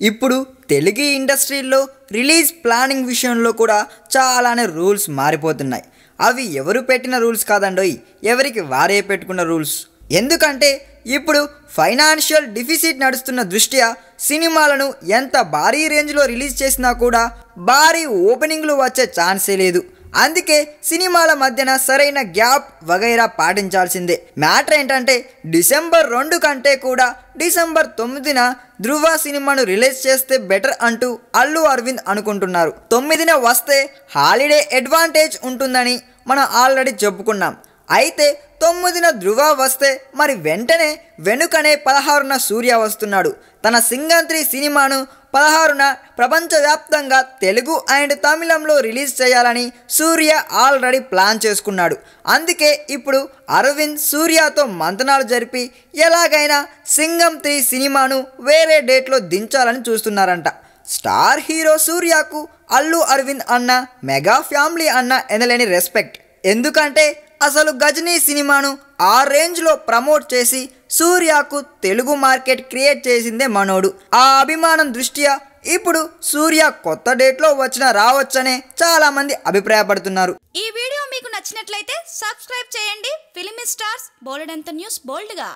ఇప్పుడు తెలుగు ఇండస్ట్రీలో release planning విషయంలో కూడా చాలానే రూల్స్ మారిపోతున్నాయి. అవి ఎవరు పెట్టిన రూల్స్ కాదండోయ్, ఎవరికి వారే పెట్టుకున్న రూల్స్. ఎందుకంటే ఇప్పుడు ఫైనాన్షియల్ డిఫిసిట్ నడుస్తున్న దృష్ట్యా సినిమాలను ఎంత భారీ రేంజ్లో రిలీజ్ చేసినా కూడా భారీ ఓపెనింగ్లు వచ్చే ఛాన్సే లేదు. అందుకే సినిమాల మధ్యన సరైన గ్యాప్ వగైరా పాటించాల్సిందే. మ్యాటర్ ఏంటంటే డిసెంబర్ 2 కంటే కూడా డిసెంబర్ 9న ధృవ సినిమాను రిలీజ్ చేస్తే బెటర్ అంటూ అల్లు అరవింద్ అనుకుంటున్నారు. 9న వస్తే హాలిడే అడ్వాంటేజ్ ఉంటుందని మనం ఆల్రెడీ చెప్పుకున్నాం. అయితే 9న ధృవ వస్తే మరి వెనుకనే 16న సూర్య వస్తున్నాడు. తన సింగం 3 సినిమాను 16న ప్రపంచవ్యాప్తంగా తెలుగు అండ్ తమిళంలో రిలీజ్ చేయాలని సూర్య ఆల్రెడీ ప్లాన్ చేసుకున్నాడు. అందుకే ఇప్పుడు అరవింద్ సూర్యతో మంతనాలు జరిపి ఎలాగైనా సింగం 3 సినిమాను వేరే డేట్లో దించాలని చూస్తున్నారంట. స్టార్ హీరో సూర్యకు అల్లు అరవింద్ అన్న, మెగా ఫ్యామిలీ అన్న ఎనలేని రెస్పెక్ట్. ఎందుకంటే అసలు గజనీ సినిమాను ఆ రేంజ్లో ప్రమోట్ చేసి సూర్యకు తెలుగు మార్కెట్ క్రియేట్ చేసిందే మనోడు. ఆ అభిమానం దృష్ట్యా ఇప్పుడు సూర్య కొత్త డేట్లో వచ్చినా రావచ్చనే చాలా మంది అభిప్రాయపడుతున్నారు. ఈ వీడియో మీకు నచ్చినట్లయితే సబ్స్క్రైబ్ చేయండి. ఫిలిమి స్టార్స్ బోలెడంత న్యూస్ బోల్డ్గా.